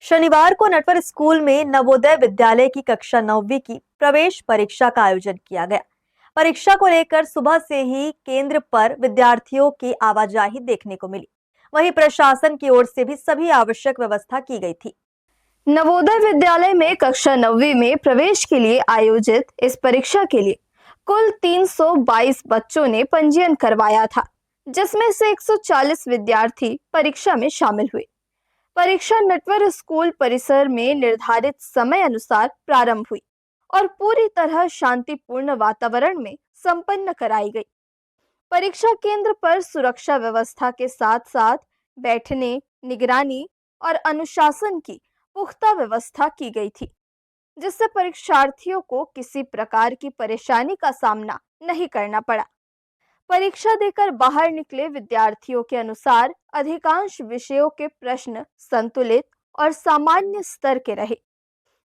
शनिवार को नटवर स्कूल में नवोदय विद्यालय की कक्षा 9वीं की प्रवेश परीक्षा का आयोजन किया गया। परीक्षा को लेकर सुबह से ही केंद्र पर विद्यार्थियों की आवाजाही देखने को मिली। वहीं प्रशासन की ओर से भी सभी आवश्यक व्यवस्था की गई थी। नवोदय विद्यालय में कक्षा 9वीं में प्रवेश के लिए आयोजित इस परीक्षा के लिए कुल 322 बच्चों ने पंजीयन करवाया था, जिसमें से 140 विद्यार्थी परीक्षा में शामिल हुए। परीक्षा नटवर स्कूल परिसर में निर्धारित समय अनुसार प्रारंभ हुई और पूरी तरह शांतिपूर्ण वातावरण में संपन्न कराई गई। परीक्षा केंद्र पर सुरक्षा व्यवस्था के साथ साथ बैठने, निगरानी और अनुशासन की पुख्ता व्यवस्था की गई थी, जिससे परीक्षार्थियों को किसी प्रकार की परेशानी का सामना नहीं करना पड़ा। परीक्षा देकर बाहर निकले विद्यार्थियों के अनुसार अधिकांश विषयों के प्रश्न संतुलित और सामान्य स्तर के रहे,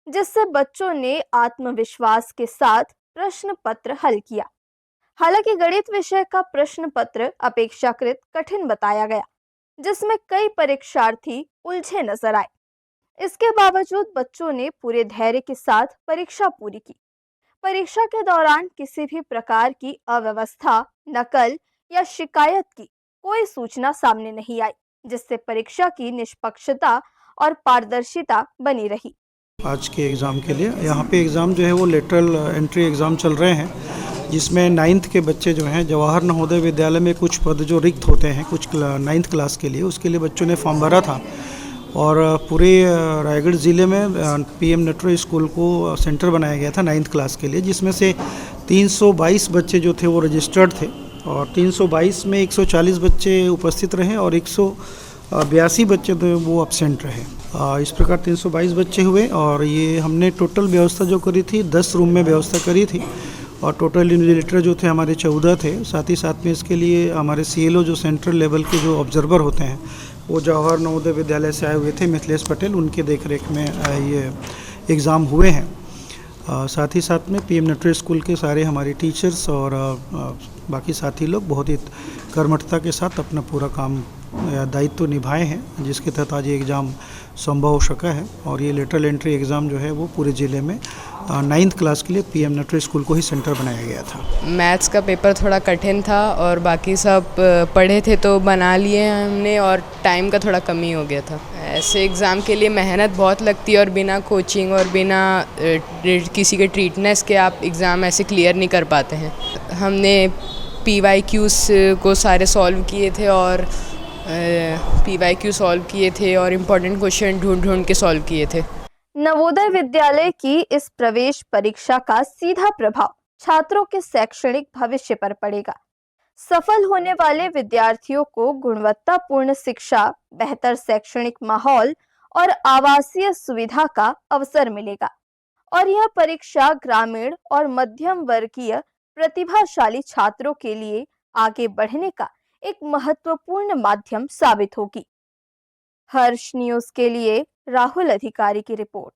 जिससे बच्चों ने आत्मविश्वास के साथ प्रश्न पत्र हल किया। हालांकि गणित विषय का प्रश्न पत्र अपेक्षाकृत कठिन बताया गया, जिसमें कई परीक्षार्थी उलझे नजर आए। इसके बावजूद बच्चों ने पूरे धैर्य के साथ परीक्षा पूरी की। परीक्षा के दौरान किसी भी प्रकार की अव्यवस्था, नकल या शिकायत की कोई सूचना सामने नहीं आई, जिससे परीक्षा की निष्पक्षता और पारदर्शिता बनी रही। आज के एग्ज़ाम के लिए यहाँ पे एग्ज़ाम जो है वो लेटरल एंट्री एग्ज़ाम चल रहे हैं, जिसमें 9th के बच्चे जो हैं जवाहर नवोदय विद्यालय में कुछ पद जो रिक्त होते हैं कुछ 9th क्लास के लिए, उसके लिए बच्चों ने फॉर्म भरा था। और पूरे रायगढ़ ज़िले में पीएम नटवर स्कूल को सेंटर बनाया गया था 9th क्लास के लिए, जिसमें से 322 बच्चे जो थे वो रजिस्टर्ड थे और 322 में 140 बच्चे उपस्थित रहे और 182 बच्चे तो वो अपसेंट रहे। इस प्रकार 322 बच्चे हुए और ये हमने टोटल व्यवस्था जो करी थी 10 रूम में व्यवस्था करी थी और टोटल इन्विजिलेटर जो थे हमारे 14 थे। साथ ही साथ में इसके लिए हमारे सीएलओ जो सेंट्रल लेवल के जो ऑब्जर्वर होते हैं वो जवाहर नवोदय विद्यालय से आए हुए थे, मिथिलेश पटेल, उनके देखरेख में ये एग्ज़ाम हुए हैं। साथ ही साथ में पीएम नटवर स्कूल के सारे हमारे टीचर्स और बाकी साथी लोग बहुत ही कर्मठता के साथ अपना पूरा काम या दायित्व निभाए हैं, जिसके तहत आज ये एग्ज़ाम संभव हो सका है। और ये लेटरल एंट्री एग्ज़ाम जो है वो पूरे ज़िले में 9th क्लास के लिए पीएम नटवर स्कूल को ही सेंटर बनाया गया था। मैथ्स का पेपर थोड़ा कठिन था और बाकी सब पढ़े थे तो बना लिए हमने और टाइम का थोड़ा कमी हो गया था। ऐसे एग्ज़ाम के लिए मेहनत बहुत लगती है और बिना कोचिंग और बिना किसी के ट्रीटनेस के आप एग्ज़ाम ऐसे क्लियर नहीं कर पाते हैं। हमने PYQs को सारे सॉल्व किए थे और PYQ सॉल्व किए थे और इम्पोर्टेंट क्वेश्चन ढूंढ के सॉल्व किए थे। नवोदय विद्यालय की इस प्रवेश परीक्षा का सीधा प्रभाव छात्रों के शैक्षणिक भविष्य पर पड़ेगा। सफल होने वाले विद्यार्थियों को गुणवत्तापूर्ण शिक्षा, बेहतर शैक्षणिक माहौल और आवासीय सुविधा का अवसर मिलेगा और यह परीक्षा ग्रामीण और मध्यम वर्गीय प्रतिभाशाली छात्रों के लिए आगे बढ़ने का एक महत्वपूर्ण माध्यम साबित होगी। हर्ष न्यूज़ के लिए राहुल अधिकारी की रिपोर्ट।